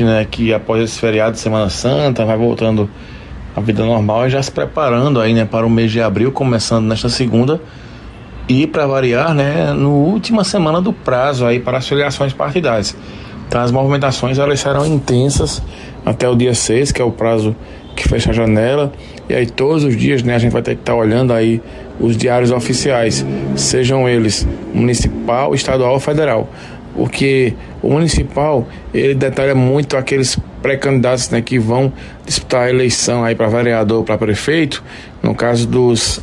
né, que após esse feriado de Semana Santa vai voltando à vida normal e já se preparando aí, né, para o mês de abril, começando nesta segunda e, para variar, né, no última semana do prazo aí para as filiações partidárias. Então as movimentações elas serão intensas até o dia 6, que é o prazo que fecha a janela, e aí todos os dias, né, a gente vai ter que estar olhando aí os diários oficiais, sejam eles municipal, estadual ou federal. Porque o municipal, ele detalha muito aqueles pré-candidatos, né, que vão disputar a eleição aí para vereador, para prefeito, no caso dos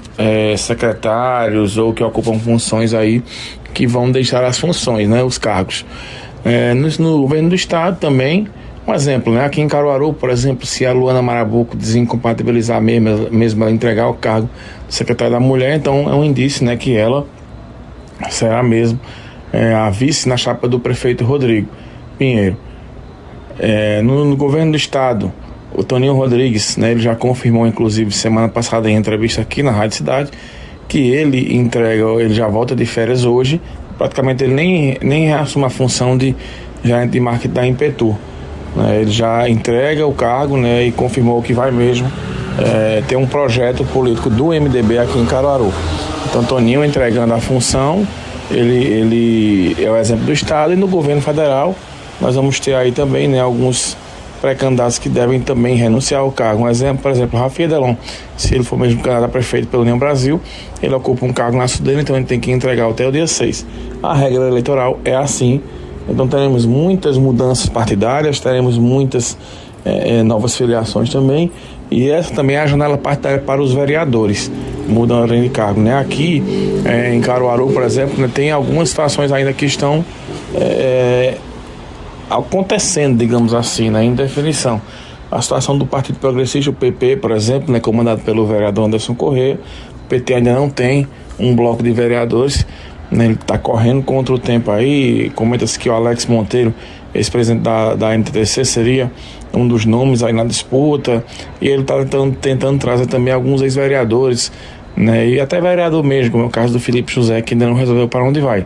secretários ou que ocupam funções aí, que vão deixar as funções, né, os cargos. No governo do estado também, um exemplo, né, aqui em Caruaru, por exemplo, se a Luana Marabuco desincompatibilizar mesmo ela entregar o cargo de secretária da mulher, então é um indício, né, que ela será mesmo a vice na chapa do prefeito Rodrigo Pinheiro. No governo do estado, o Toninho Rodrigues, né, ele já confirmou, inclusive, semana passada em entrevista aqui na Rádio Cidade, que ele já volta de férias hoje. Praticamente ele nem reassume a função de gerente de marketing da Impetur, né, ele já entrega o cargo, né, e confirmou que vai mesmo ter um projeto político do MDB aqui em Caruaru. Então Toninho entregando a função, ele é o exemplo do estado, e no governo federal nós vamos ter aí também, né, alguns pré-candidatos que devem também renunciar ao cargo. Um exemplo, por exemplo, Rafael Delon, se ele for mesmo candidato a prefeito pela União Brasil, ele ocupa um cargo na Sudene, então ele tem que entregar até o dia 6. A regra eleitoral é assim, então teremos muitas mudanças partidárias, teremos muitas novas filiações também, e essa também é a janela partidária para os vereadores, mudando de cargo, né? Aqui em Caruaru, por exemplo, né, tem algumas situações ainda que estão acontecendo, digamos assim, né, em definição. A situação do Partido Progressista, o PP, por exemplo, né, comandado pelo vereador Anderson Corrêa. O PT ainda não tem um bloco de vereadores, né, ele está correndo contra o tempo aí. Comenta-se que o Alex Monteiro, ex-presidente da NTTC, seria um dos nomes aí na disputa, e ele está tentando trazer também alguns ex-vereadores, né, e até vereador mesmo, como é o caso do Felipe José, que ainda não resolveu para onde vai.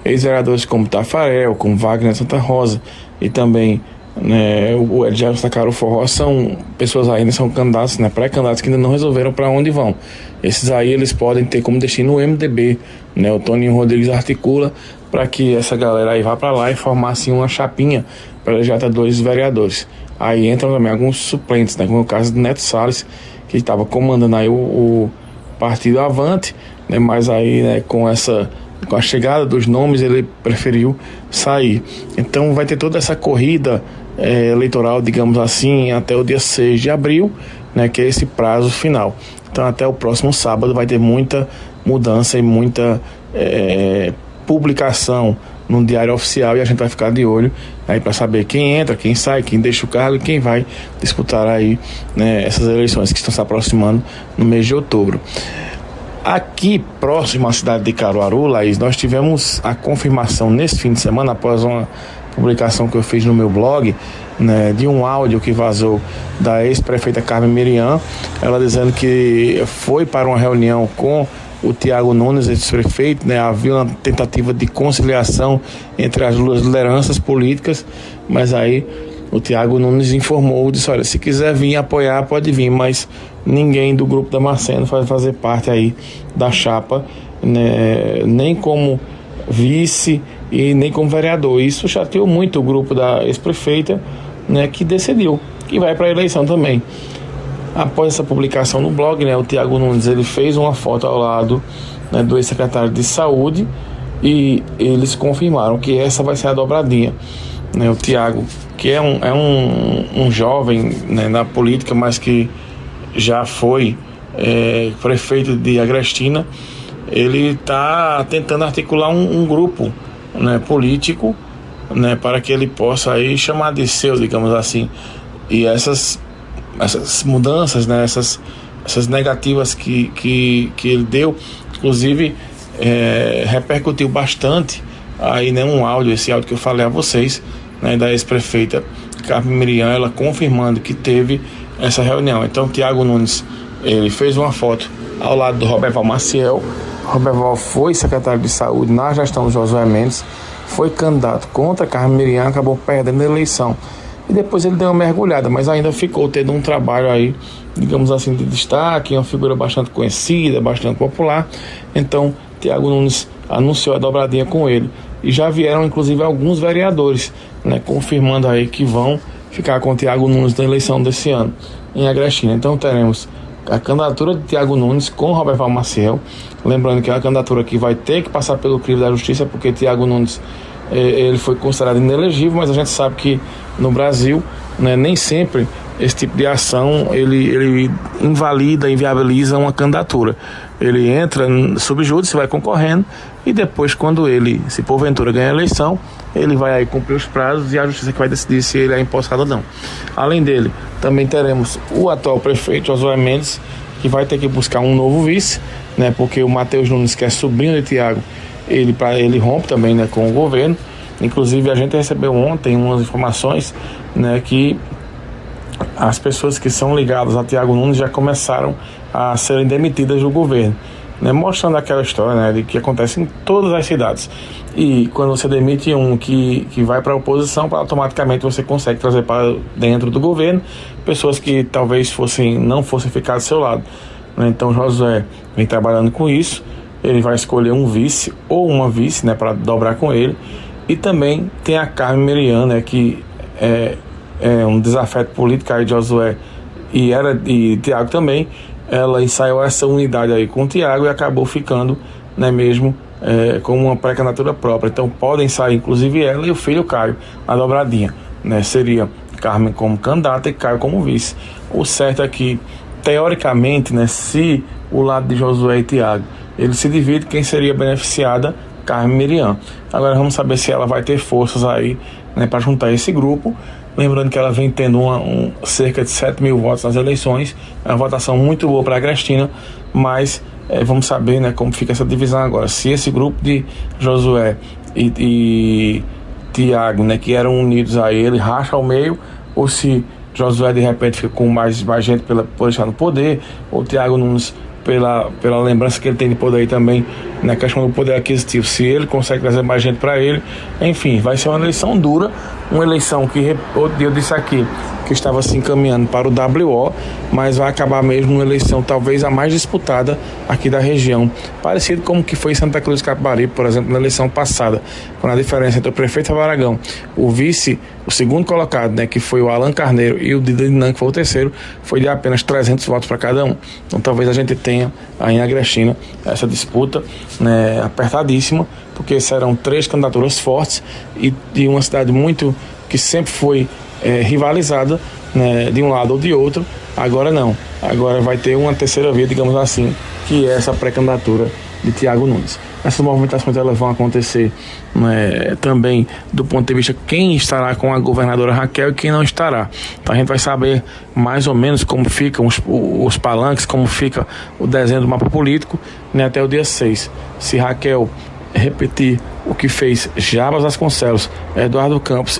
Ex-vereadores como Tafarel, como Wagner Santa Rosa e também, né, o Edgelson Tacaru Forró são pessoas ainda, são candidatos, né, pré-candidatos que ainda não resolveram para onde vão. Esses aí eles podem ter como destino o MDB, né, o Toninho Rodrigues articula para que essa galera aí vá para lá e formar assim uma chapinha para eleger até 2 vereadores. Aí entram também alguns suplentes, né, como o caso do Neto Salles, que estava comandando aí o Partido Avante, né, mas aí, né, com a chegada dos nomes ele preferiu sair. Então vai ter toda essa corrida eleitoral, digamos assim, até o dia 6 de abril, né, que é esse prazo final. Então até o próximo sábado vai ter muita mudança e muita publicação no Diário Oficial, e a gente vai ficar de olho aí para saber quem entra, quem sai, quem deixa o cargo e quem vai disputar aí, né, essas eleições que estão se aproximando no mês de outubro. Aqui próximo à cidade de Caruaru, Laís, nós tivemos a confirmação nesse fim de semana, após uma publicação que eu fiz no meu blog, né, de um áudio que vazou da ex-prefeita Carmen Miriam, ela dizendo que foi para uma reunião com o Tiago Nunes, ex-prefeito, né, havia uma tentativa de conciliação entre as duas lideranças políticas, mas aí o Tiago Nunes informou, disse, olha, se quiser vir apoiar, pode vir, mas ninguém do grupo Damasceno vai fazer parte aí da chapa, né, nem como vice e nem como vereador. Isso chateou muito o grupo da ex-prefeita, né, que decidiu que vai para a eleição também. Após essa publicação no blog, né, o Tiago Nunes ele fez uma foto ao lado, né, do ex-secretário de Saúde, e eles confirmaram que essa vai ser a dobradinha, né, o Tiago, que é um jovem, né, na política, mas que já foi prefeito de Agrestina, ele está tentando articular um grupo, né, político, né, para que ele possa aí chamar de seu, digamos assim. E essas mudanças, né, essas negativas que ele deu, inclusive repercutiu bastante aí, né, esse áudio que eu falei a vocês, né, da ex-prefeita Carmen Miriam, ela confirmando que teve essa reunião. Então Tiago Nunes, ele fez uma foto ao lado do Roberval Maciel. Roberval foi secretário de saúde na gestão do Josué Mendes, foi candidato contra Carmen Miriam, acabou perdendo a eleição. e depois ele deu uma mergulhada, mas ainda ficou tendo um trabalho aí, digamos assim, de destaque, uma figura bastante conhecida, bastante popular. Então Thiago Nunes anunciou a dobradinha com ele, e já vieram inclusive alguns vereadores, né, confirmando aí que vão ficar com o Thiago Nunes na eleição desse ano em Agrestina. Então teremos a candidatura de Thiago Nunes com Roberval Maciel, lembrando que é uma candidatura que vai ter que passar pelo crivo da justiça, porque Thiago Nunes ele foi considerado inelegível, mas a gente sabe que no Brasil, né, nem sempre esse tipo de ação ele invalida, inviabiliza uma candidatura. Ele entra sob júdice, vai concorrendo, e depois, quando ele, se porventura ganha a eleição, ele vai aí cumprir os prazos e a justiça que vai decidir se ele é empossado ou não. Além dele, também teremos o atual prefeito Josué Mendes, que vai ter que buscar um novo vice, né, porque o Matheus Nunes, que é sobrinho de Thiago, ele rompe também, né, com o governo. Inclusive a gente recebeu ontem umas informações, né, que as pessoas que são ligadas a Thiago Nunes já começaram a serem demitidas do governo, né, mostrando aquela história, né, de que acontece em todas as cidades. E quando você demite um que vai para a oposição, automaticamente você consegue trazer para dentro do governo pessoas que talvez não fossem ficar do seu lado, né. Então Josué vem trabalhando com isso. Ele vai escolher um vice ou uma vice, né, para dobrar com ele. E também tem a Carmen Merian, né, que é um desafeto político aí de Josué e Thiago também. Ela ensaiou essa unidade aí com o Thiago e acabou ficando, né, mesmo como uma pré-candidatura própria. Então podem sair inclusive ela e o filho Caio na dobradinha, né? Seria Carmen como candidata e Caio como vice. O certo é que, teoricamente, né, se o lado de Josué e Thiago ele se divide, quem seria beneficiada? Carmen Merian. Agora vamos saber se ela vai ter forças aí, né, para juntar esse grupo. Lembrando que ela vem tendo cerca de 7 mil votos nas eleições, é uma votação muito boa para a Agrestina, mas vamos saber, né, como fica essa divisão agora. Se esse grupo de Josué e Thiago, né, que eram unidos a ele, racha ao meio, ou se Josué de repente fica com mais gente por estar no poder, ou Thiago Nunes pela lembrança que ele tem de poder aí também, na questão do poder aquisitivo, se ele consegue trazer mais gente para ele. Enfim, vai ser uma eleição dura, uma eleição que eu disse aqui que estava se encaminhando para o WO, mas vai acabar mesmo uma eleição talvez a mais disputada aqui da região, parecido como que foi em Santa Cruz de Capibaribe, por exemplo, na eleição passada, quando a diferença entre o prefeito Aragão, o vice, o segundo colocado, né, que foi o Alan Carneiro, e o Dinan, que foi o terceiro, foi de apenas 300 votos para cada um. Então talvez a gente tenha aí em Agrestina essa disputa, né, apertadíssima, porque serão 3 candidaturas fortes e de uma cidade muito que sempre foi rivalizada, né, de um lado ou de outro. Agora não, agora vai ter uma terceira via, digamos assim, que é essa pré-candidatura de Thiago Nunes. Essas movimentações elas vão acontecer, né, também do ponto de vista quem estará com a governadora Raquel e quem não estará. Então a gente vai saber mais ou menos como ficam os palanques, como fica o desenho do mapa político, né, até o dia 6. Se Raquel repetir o que fez Jarbas Vasconcelos, Eduardo Campos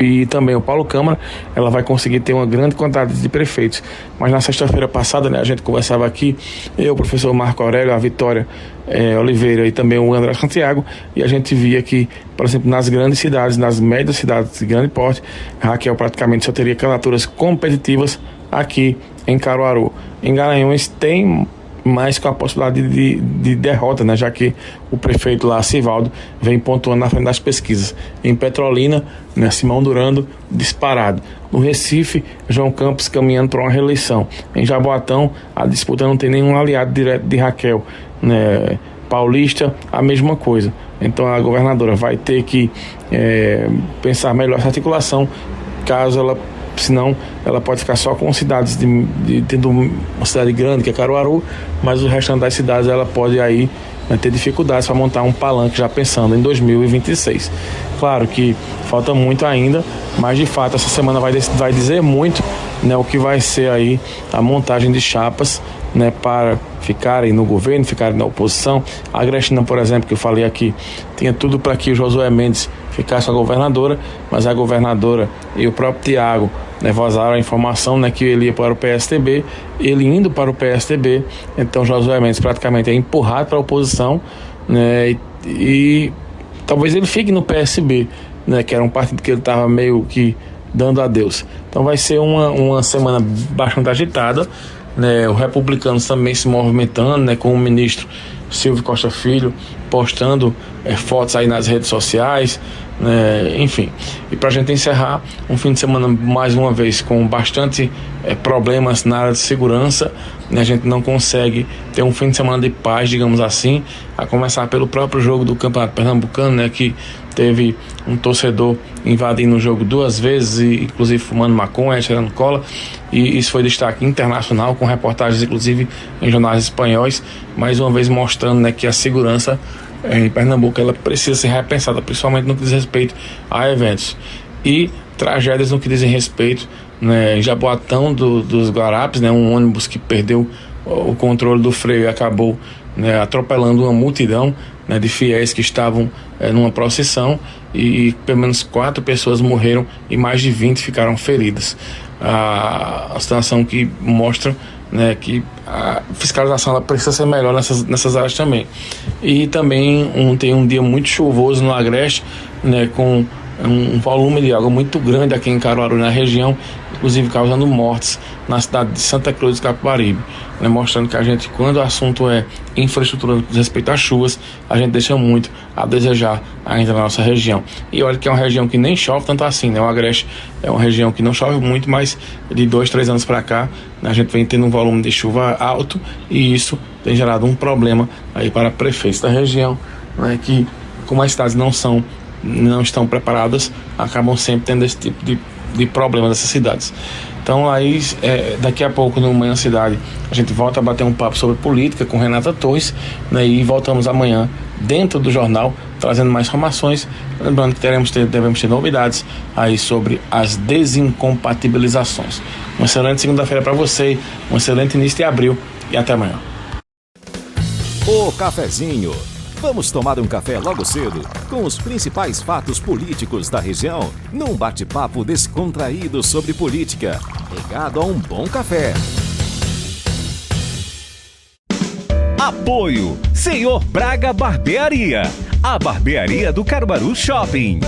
e também o Paulo Câmara, ela vai conseguir ter uma grande quantidade de prefeitos. Mas na sexta-feira passada, né, a gente conversava aqui, eu, o professor Marco Aurélio, a Vitória Oliveira e também o André Santiago, e a gente via que, por exemplo, nas grandes cidades, nas médias cidades de grande porte, Raquel praticamente só teria candidaturas competitivas aqui em Caruaru. Em Garanhuns tem mais com a possibilidade de derrota, né, já que o prefeito lá, Sivaldo, vem pontuando na frente das pesquisas. Em Petrolina, né, Simão Durando disparado. No Recife, João Campos caminhando para uma reeleição. Em Jaboatão, a disputa não tem nenhum aliado direto de Raquel, né. Paulista, a mesma coisa. Então a governadora vai ter que pensar melhor essa articulação, caso ela, senão ela pode ficar só com cidades tendo uma cidade grande, que é Caruaru, mas o restante das cidades ela pode aí, né, ter dificuldades para montar um palanque, já pensando em 2026. Claro que falta muito ainda, mas de fato essa semana vai dizer muito, né, o que vai ser aí a montagem de chapas, né, para ficarem no governo, ficarem na oposição. A Agrestina, por exemplo, que eu falei aqui, tinha tudo para que o Josué Mendes ficasse a governadora, mas a governadora e o próprio Thiago, né, vazaram a informação, né, que ele ia para o PSTB. Ele indo para o PSTB, então Josué Mendes praticamente é empurrado para a oposição, né, e talvez ele fique no PSB, né, que era um partido que ele estava meio que dando adeus. Então vai ser uma semana bastante agitada, né? Os republicanos também se movimentando, né? Com o ministro Silvio Costa Filho postando fotos aí nas redes sociais, né? Enfim. E para a gente encerrar, um fim de semana mais uma vez com bastante problemas na área de segurança, né? A gente não consegue ter um fim de semana de paz, digamos assim, a começar pelo próprio jogo do Campeonato Pernambucano, né? Que teve um torcedor invadindo o jogo 2 vezes, e inclusive fumando maconha, tirando cola, e isso foi destaque internacional, com reportagens inclusive em jornais espanhóis, mais uma vez mostrando, né, que a segurança em Pernambuco ela precisa ser repensada, principalmente no que diz respeito a eventos e tragédias no que dizem respeito, né, em Jaboatão dos Guarapes, né, um ônibus que perdeu o controle do freio e acabou, né, atropelando uma multidão, né, de fiéis que estavam numa procissão, e pelo menos 4 pessoas morreram e mais de 20 ficaram feridas. A situação que mostra, né, que a fiscalização ela precisa ser melhor nessas áreas também. E também tem um dia muito chuvoso no Agreste, né, com um volume de água muito grande aqui em Caruaru, na região, inclusive causando mortes na cidade de Santa Cruz do Capibaribe, né, mostrando que a gente, quando o assunto é infraestrutura no que diz respeito às chuvas, a gente deixa muito a desejar ainda na nossa região. E olha que é uma região que nem chove tanto assim, né? O Agreste é uma região que não chove muito, mas de 2-3 anos para cá, né, a gente vem tendo um volume de chuva alto, e isso tem gerado um problema aí para prefeitos da região, né, que, como as cidades não estão preparadas, acabam sempre tendo esse tipo de problema dessas cidades. Então aí, daqui a pouco no Manhã Cidade, a gente volta a bater um papo sobre política com Renata Torres, né, e voltamos amanhã dentro do jornal, trazendo mais informações, lembrando que devemos ter novidades aí sobre as desincompatibilizações. Uma excelente segunda-feira para você, um excelente início de abril, e até amanhã. O Cafezinho. Vamos tomar um café logo cedo com os principais fatos políticos da região, num bate-papo descontraído sobre política, regado a um bom café. Apoio Senhor Braga Barbearia, a barbearia do Caruaru Shopping.